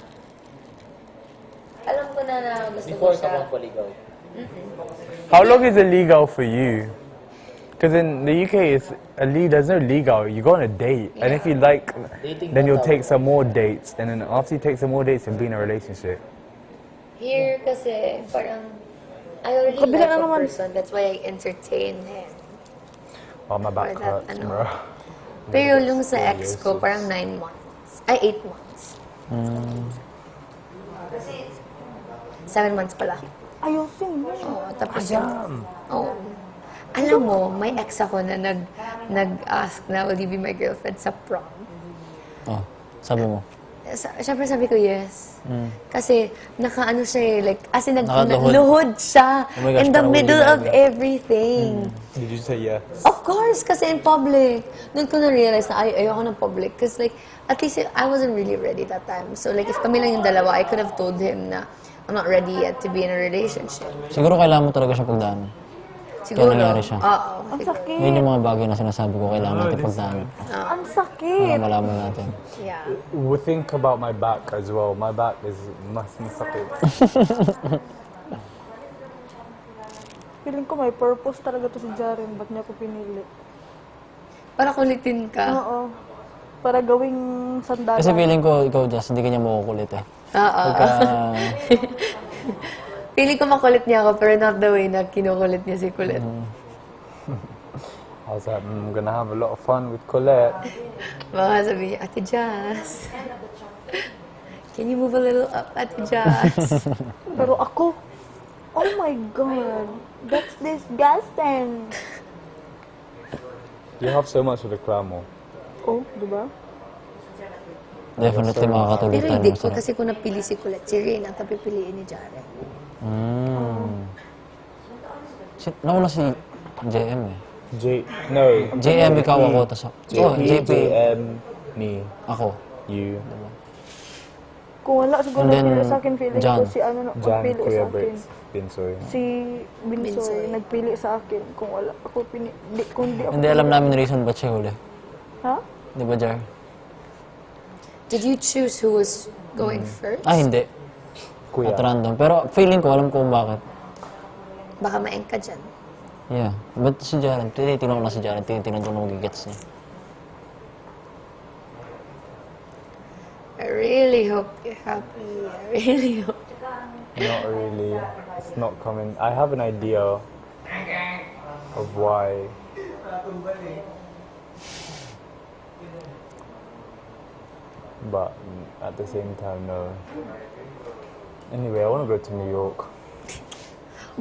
Alam ko na gusto ko Before ka siya. magpaligaw. How long is illegal for you? Because in the UK, there's no legal. You go on a date, and if you like, then you'll take some more dates, and then after you take some more dates, you'll be in a relationship. Here kasi parang I already Kabila like na a naman. person. That's why I entertain him. Oh, my back Or that, hurts, ano. bro. Pero yung sa ex ko, parang 9 months. Ay, 8 months. 7 months pala. Ayusin mo. Oo, tapos yung... Oo. Alam mo, may ex ako na nag-ask na, will you be my girlfriend sa prom? Oh, sabi mo. Siyempre sabi ko yes. Kasi nakaano siya eh, like, as in Nakaluhod. luhod siya Oh my gosh, in the parang middle huli na of agad. everything. Did you say yes? Of course, kasi in public. Doon ko na-realize na ayoko ng public. Because like, at least I wasn't really ready that time. So like, if kami lang yung dalawa, I could have told him na I'm not ready yet to be in a relationship. Siguro kailangan mo talaga siya pagdaanan. Siguro. nangyari siya. Oo. Ang sakit. Yun yung mga bagay na sinasabi ko kailangan natin pagdaan. Ang Para sakit. malaman natin. Yeah. We think about my back as well. My back is mas masakit. Feeling ko may purpose talaga to si Jaren. Ba't niya ako pinili? Para kulitin ka. Oo. Para gawing sandalan. Kasi feeling ko, ikaw, Jess, hindi ka niya makukulit eh. Oo. Pagka, Feeling ko makulit niya ako, pero not the way na kinukulit niya si Kulit. I was like, I'm gonna have a lot of fun with Colette. Baka sabi niya, Ate Jazz, can you move a little up, Ate Jazz? Pero ako, oh my God. That's disgusting. You have so much of the clam. Oh, di ba? definitely makakatulog Pero tayo. hindi ko, masarap. kasi kung napili si Kulit, si Rain ang kapipiliin ni Jaren. Nauna si JM eh. No. JM, ikaw ako, tas oh, JP, JM, me, ako. you, Kung wala siguro And then, nagpili sa akin, feeling Jan. ko si ano Jan, nagpili Kuya sa akin. Bricks, Binsoy. Si Binsoy Binsoy. nagpili sa akin. Kung wala ako kung di ako. Hindi alam namin reason ba't siya huli. Ha? Di ba, Jar? Did you choose who was going first? Ah, hindi. Kuya. At random. Pero feeling ko, alam ko kung bakit. Baka maeng ka dyan. Yeah. Ba't si Jaren? Tinitingnan ko na si Jaren. Tinitingnan ko na magigets niya. I really hope you're happy. I really hope. Not really. It's not coming. I have an idea of why. But at the same time, no. Anyway, I want to go to New York.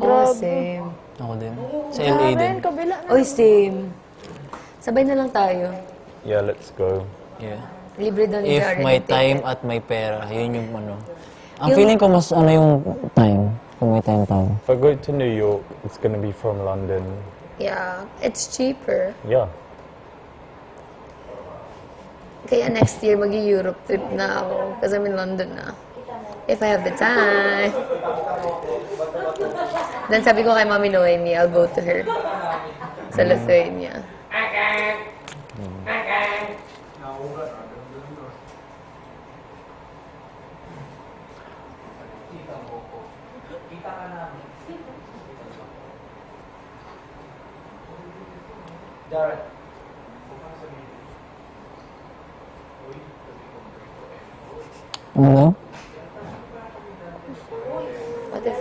Oh, same. Ako din. Sa LA din. Jaren, kabila na. Oy, same. Sabay na lang tayo. Yeah, let's go. Yeah. Libre daw ni If Jaren may yung time ticket. at may pera, yun yung ano. Ang feeling ko mas ano yung time. Kung may time tayo. If I go to New York, it's gonna be from London. Yeah, it's cheaper. Yeah. Kaya next year, mag-Europe trip na ako. Kasi I'm in London na. If I have the time. Then sabi ko kay Mami Noemi, I'll go to her. Sa Lithuania. Ano? What if?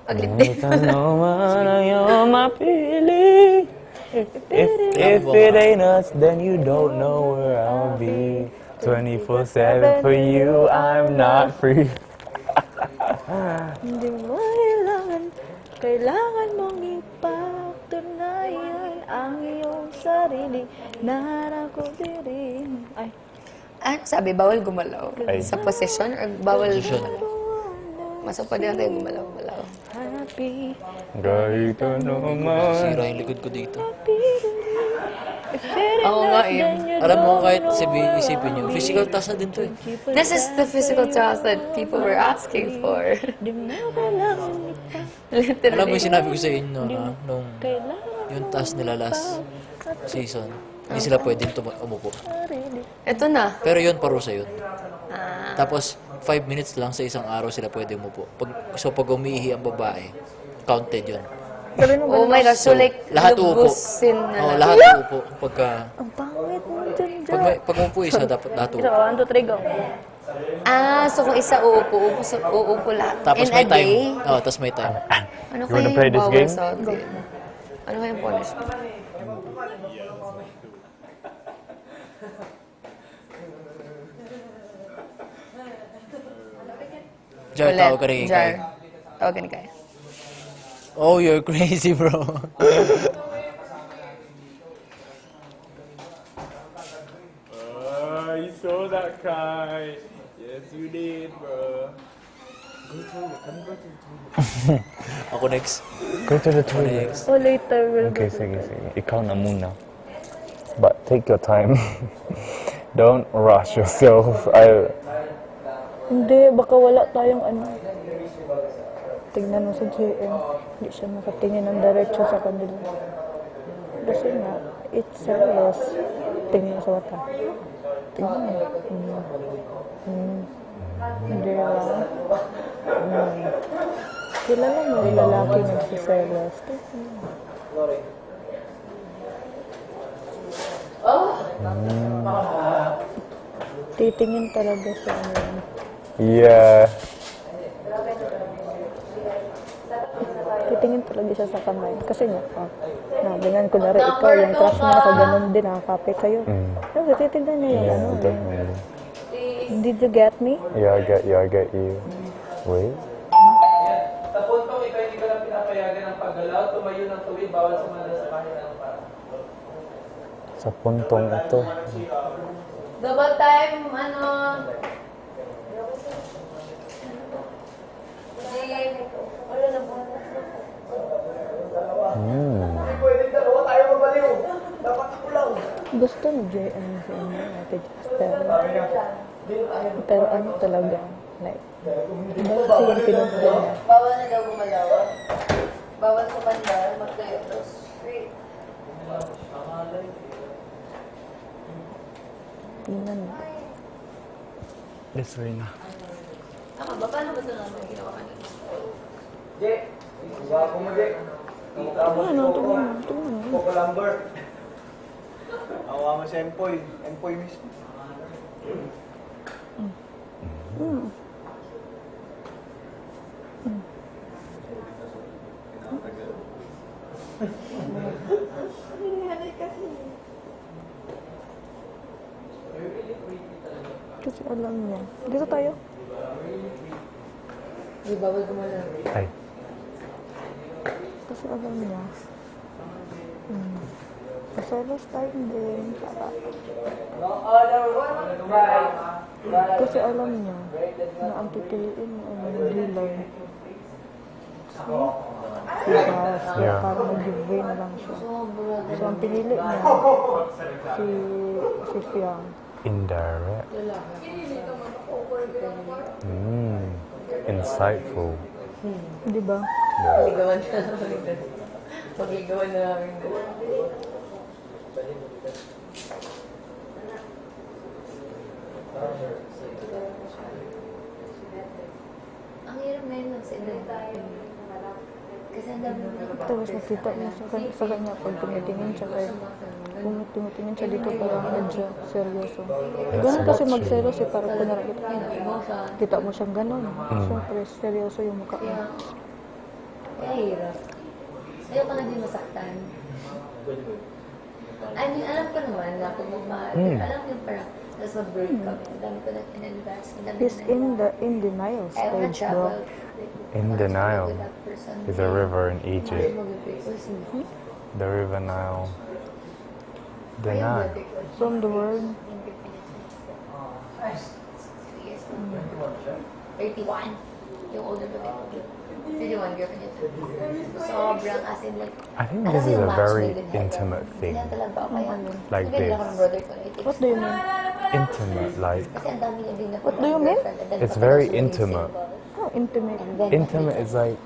Paglip Hindi ka naman ayaw mapili. If it ain't us, then you don't know where I'll be. 24/7 for you, I'm not free. Hindi mo kailangan mong ipatunayan ang iyong sarili. Narako din. Ay, Ano sabi? Bawal gumalaw? Ay. Sa position or bawal gumalaw? Masok pa din tayo gumalaw-gumalaw. happy. Ganito naman. Sira yung likod ko dito. Oo nga eh. Alam mo kahit isipin nyo, physical task na din to eh. This is the physical task that people were asking for. Di mo kailangan Literally. Alam mo yung sinabi ko sa inyo na nung kailangan yung task nila last season, hindi sila pwedeng umupo. Ito na. Pero yun, parusa yun. Tapos, 5 minutes lang sa isang araw sila pwede umupo. So, pag umiihi ang babae, counted yun. Oh my gosh. So like, Lahat uupo. lubusin na Oo, lang. lahat uupo. Pagka, ang pangit mo dyan pag umupo isa, dapat lahat uupo. 1, 2, 3, go. So kung isa uupo lahat. Tapos In may a time. day, Oo, tapos may time. ano You wanna kaya play yung this bawal game? sa atin? Ano kaya yung punishment? Jar, tawag ka rin Jar. kay. Tawag ka ni Kai. Oh, you're crazy, bro. You saw that, Kai. Yes, you did, bro. Ako next. Go to the toilet. Next. Oh, later we'll Okay, go. sige. Ikaw na muna. But take your time. Don't rush yourself. Hindi, baka wala tayong ano. tignan mo sa JM, hindi siya makatingin ng diretso sa kanila. Kasi nga, it's serious. Tingnan mo sa mata. Tingnan mo. Hindi lang. Kilala mo yung lalaki nagsiselos. Titingin talaga siya. Yeah. Titingin talaga siya sa kamay. Kasi nga, ganyan, kunwari ikaw, yung crush mo, ako ganun din, nakakapit sa'yo. Pero titignan niya yung ano. Definitely. Did you get me? Yeah, I get you. Wait. Sa puntong ikaw hindi ko lang pinapayagan ng paggalaw, tumayo ng tuwid, bawal sumanda sa kahit anong paraan. Sa puntong ito. Double time, ano? Wala na po. Pwede dalawa tayo mabaliw. Dapat ako lang. Gusto ni JM si Ate Jaster. Pero ano talaga, like, iba kasi yung pinunta niya. Bawal na daw gumalaw. Bawal sa banda, magtayo. Straight. Tingnan mo. This way na. Tama ba? Paano ba ito naman ginawa kanina? Jay, guwapo mo, Jay. Tingnan mo. Coco Lambert. Awa mo si Empoy. Empoy mismo. Kasi alam niya. Dito tayo. Di bawal gumalaw. Ay. Kasi alam niya. Maselos tayo din. Kasi alam niya na ang pipiliin mo ay mag-delay. Yeah. Para mag-give way na lang siya. So, ang pinili niya, si Fiang. Indirect. Insightful. Di ba? Yeah. Pagligawan na namin. Pagligawan na namin. Ang hirap ngayon mag-send kasi ang dami Tapos makita mo sa kanya pag tumitingin siya kayo. Kung tumitingin siya dito parang medyo seryoso. Ganun kasi magselos eh, parang kunwari kita mo siyang ganun. Siyempre, seryoso yung mukha niya. kaya hirap. Ayaw ka nga din masaktan. I mean, alam ko naman na kung magmahal. Alam ko yung parang, tapos mag-break up. Ang dami ko na in-advance. He's in denial stage, bro. In denial. Is a river in Egypt. The river Nile. The Nile. From the word, 31. Yung older ko. 31 girlfriend niya. Sobrang as in like, I think this is a very intimate thing. Kaya talaga ako kaya. Like Sabihin this. ako ng brother ko. what do you mean? Intimate, like, Kasi ang dami niya din na. What do you mean? it's very intimate. Oh, intimate. Intimate is like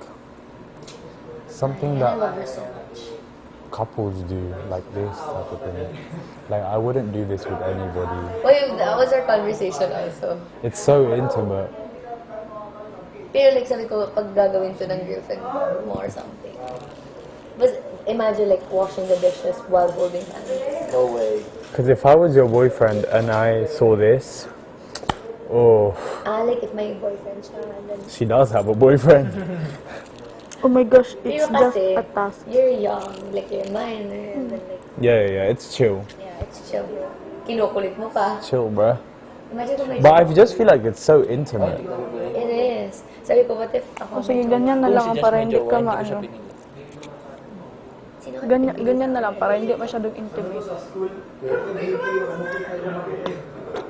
something And I that love her so much. couples do, like this type of thing. Like, I wouldn't do this with anybody. Wait, that was our conversation also. It's so intimate. Pero like sabi ko, pag gagawin to ng girlfriend mo or something. But imagine like washing the dishes while holding hands. No way. Because if I was your boyfriend and I saw this, oh, Like if my boyfriend siya, then... she does have a boyfriend. Oh my gosh, it's Pero just kasi, a task. you're young, like you're minor, and then like, Yeah, it's chill. yeah, it's chill. Kinukulit mo pa. Chill, bruh. Imagine kung may... But I just feel like it's so intimate. It is. Sabi ko, what if ako... O sige, ganyan na lang para hindi ka maano. Sino ka? Ganyan na lang para hindi masyadong intimate.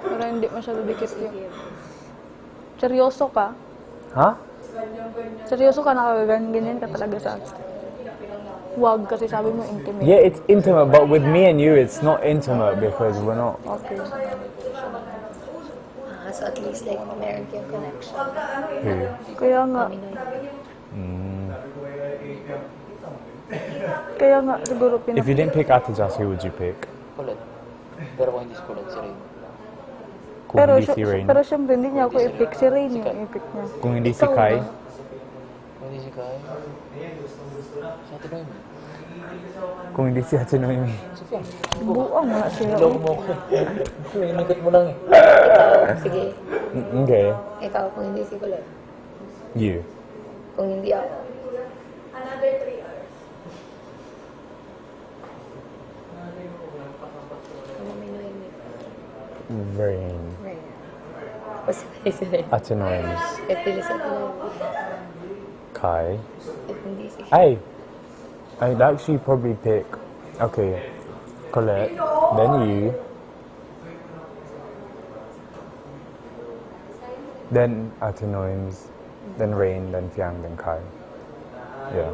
Para hindi masyadong dikit yung... Seryoso ka? Huh? Seryoso ka ganyan ka talaga sa akin. Wag kasi sabi mo intimate. Yeah, it's intimate, but with me and you, it's not intimate because we're not. Okay. So at least like meron kayong connection. Kaya nga, Mm. kaya nga siguro If you didn't pick Ate Jazz, who would you pick? Kulit. Pero kung hindi si Kulit, si Rain. Kung hindi si Rain. pero syempre hindi niya ako i-pick. Si Rain yung i-pick niya. Kung hindi si Kai. Kung hindi si Kai. Si Ate Noemi. Kung hindi si Ate Noemi. Si Fiang. Buang nga siya. Loko mo ako. Inikot mo lang eh. Ikaw, sige. Okay. Ikaw, kung hindi si Kulot. You. Kung hindi ako. Ano may Noemi? Rain. Right. Basta kayo si Ren. Ate Noemi. At pili sa Noemi. Kai. At hindi si I'd actually probably pick, okay, Colette, then you, then Ate Noems, then Rain, then Fiang, then Kai. Yeah.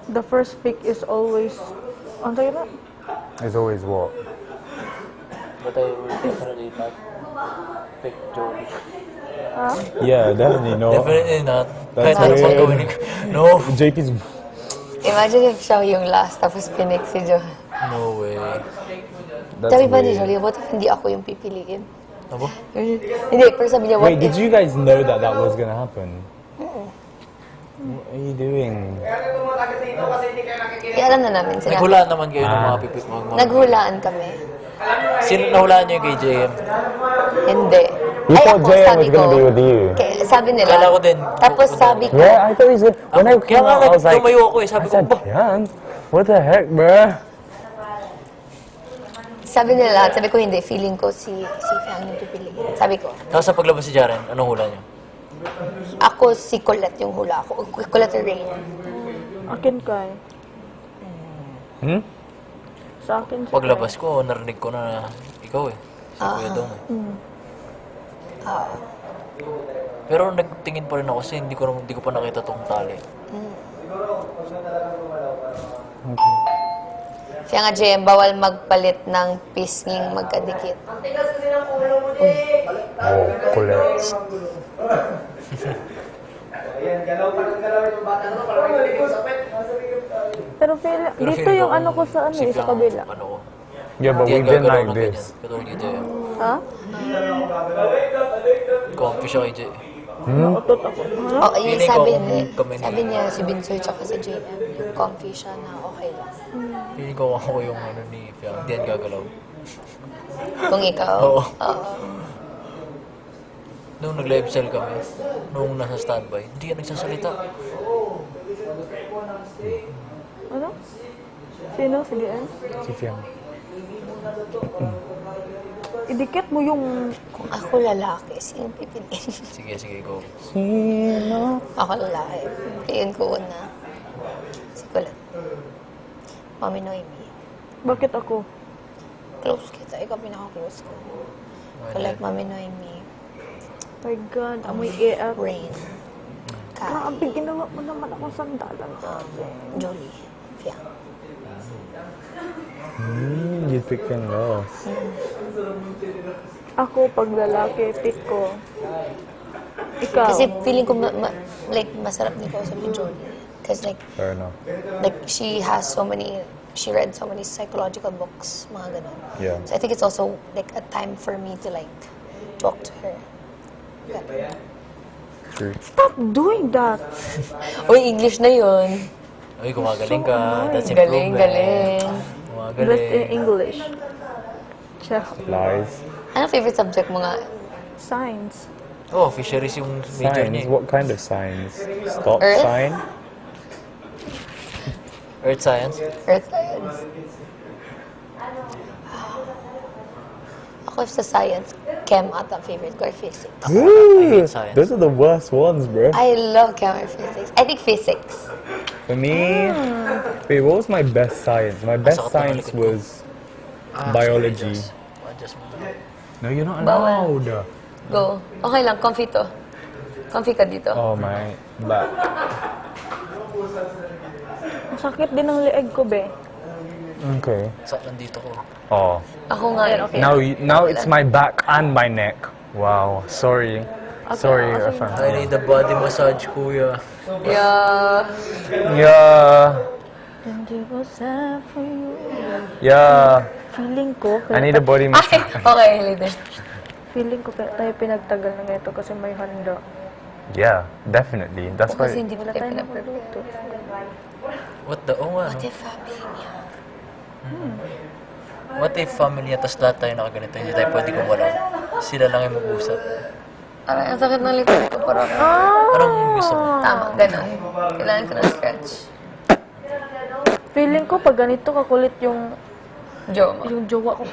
The first pick is always, ano tayo na? It's always what? But I would definitely not pick Jody. Yeah, definitely no. Definitely not. That's Kahit ano pang weird. gawin ko. No. JP's. Imagine if siya yung last, tapos pinik si Jo. No way. That's Sabi ba ni weird. Jolie, what if hindi ako yung pipiliin? Abo? Hindi, pero sabi niya, what Wait, did if... you guys know that that was gonna happen? What are you doing? Alam na namin sila. Naghulaan naman kayo ng mga pipik mga Naghulaan kami. Sino nahulaan niyo yung kay JM? Hindi. You Ay, thought ako, JM sabi was gonna ko, be with you. sabi nila. Kala ko din. Tapos sabi ko, Yeah, I thought he was gonna. When I Kaya came nga out, I was like, tumayo ako eh. Sabi I ko, said, "Bah." Fiang? What the heck, bruh? sabi nila, sabi ko hindi, feeling ko si Fiang yung pipiliin. Sabi ko, Tapos sa paglabas si Jaren, anong hula niyo? ako si Colette yung hula ko. Colette or Rain. Akin kay. Hmm? Sa akin si Paglabas ko, narinig ko na ikaw eh. Si Kuya Dong eh. Pero nagtingin pa rin ako kasi hindi ko pa nakita tong tali. Kaya nga, JM, bawal magpalit ng pisnging magkadikit. Oh, Colette. Pero dito yung ano ko sa ano eh, sa kabila. Ano ko. Yeah, but Hindi we've yan been gagalaw like ng this. ganyan. Katulad kay JM. Ha? Comfy siya kay JM. Nautot ako. Oh, yung Feeling ko sabi, kami ni- sabi niya si Binsoy tsaka si JM, yung comfy siya na okay lang. Feeling ko ako yung ano ni Fiang. Hindi yan gagalaw. Kung ikaw, Oo. oo. Nung nag-live cell kami, nung nasa standby, hindi yan nagsasalita. Ano? Sino? Sige, eh. Si Fiang. Idikit mo yung... Kung ako lalaki, sino pipiliin? Sige, go. Ako lalaki. Piliin ko una. Si Colette. Mami Noemi. Bakit ako? Close kita. Ikaw pinaka-close ko. Colette, Mami Noemi. My God, amoy EF. Rain. Kai. Grabe, ginawa mo naman ako sandalan. Jolie. Fiang. You pick Fiang last. Ako, pag lalaki, pick ko. Ikaw. Kasi feeling ko like masarap ni kausap ni Jolie. Because Fair enough. like she read so many psychological books, mga ganun. Yeah. So I think it's also like a time for me to like talk to her. Yeah. True. Stop doing that. Uy, English na yun. Uy, gumagaling ka. That's Galing, improvement. galing. Best in Gumagaling. English. Check. Lies. Ano favorite subject mo nga? Science. Oh, fisheries yung major Signs. niya. What kind of signs? Stop Earth? sign? Earth science. Earth science. Ako sa science, chem ata favorite ko or physics. Ooh, science. those are the worst ones, bro. I love chem or physics. I think physics. For me, wait, what was my best science? My best sakit na science malikot ko. was biology. Adjust mo. No, you're not Bawal. allowed. Go. Okay lang, comfy to. Comfy ka dito. Oh my back. Masakit din ang leeg ko, be. Okay. So, nandito ko. Oh. Ako nga eh. Now it's my back and my neck. Wow. Sorry. Sorry. I need a body massage, kuya. Yeah. Yeah. Hindi ko sa for you. Yeah. Feeling ko, I need a body Ay! massage. Okay, later. feeling ko kaya tayo pinagtagal na ito kasi may handa. Yeah, definitely. That's why. Kasi hindi Wala tayo tayo pinapre-prepare. magluto. What the, oh nga, no? What if family niya? What if family niya, tas lahat tayo nakaganito, hindi tayo pwede gumalaw. Sila lang yung mag-usap. Parang ang sakit ng likod ko. Parang, Anong gusto mo? tama, ganun. Kailangan ko ng stretch. Feeling ko pag ganito kakulit yung Joma. jowa ko.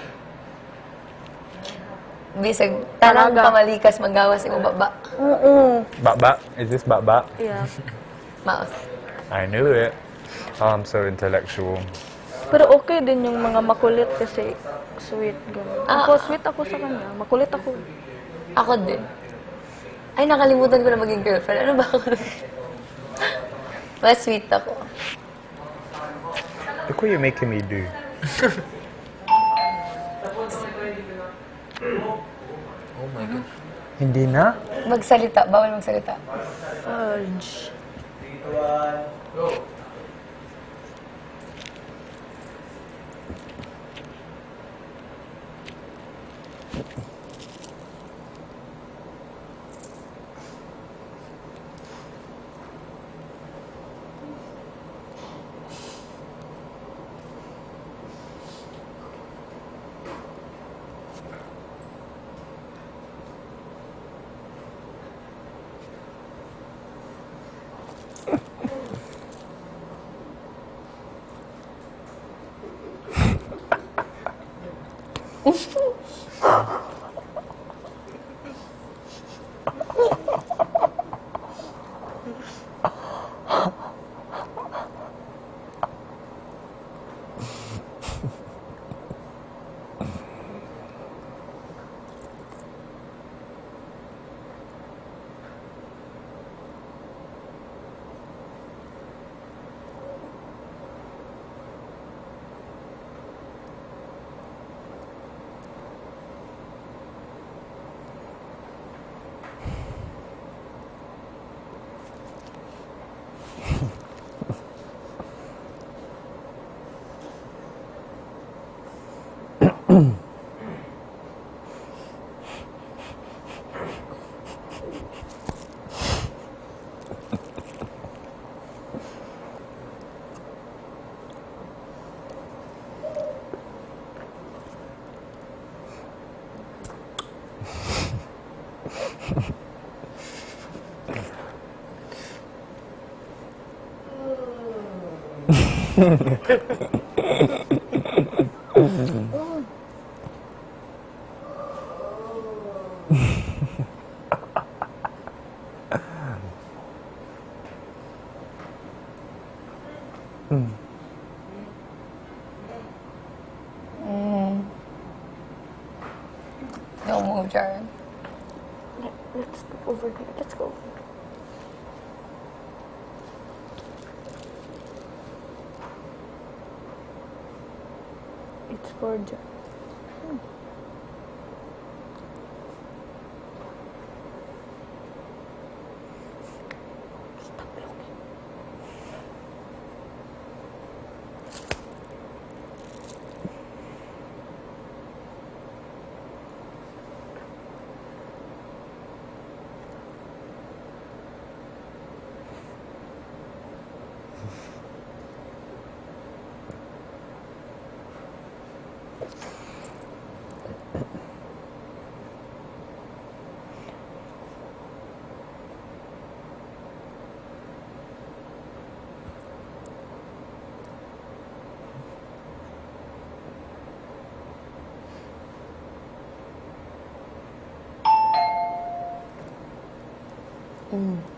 Bisag, tanang Talaga. pamalikas, magawas yung baba. Oo. Bak. Is this bak? Yeah. Mouse. I knew it. Oh, I'm so intellectual. Pero okay din yung mga makulit kasi sweet. Ganun. Ako, sweet ako sa kanya. Makulit ako. Ako din. Ay, nakalimutan ko na maging girlfriend. Ano ba ako? Mas sweet ako. Look what you're making me do. Oh my God. Hindi na? Magsalita. Bawal magsalita. Fudge. Don't move, Jaren. Let's go over there. Let's go. It's for John. Stop looking. Mm.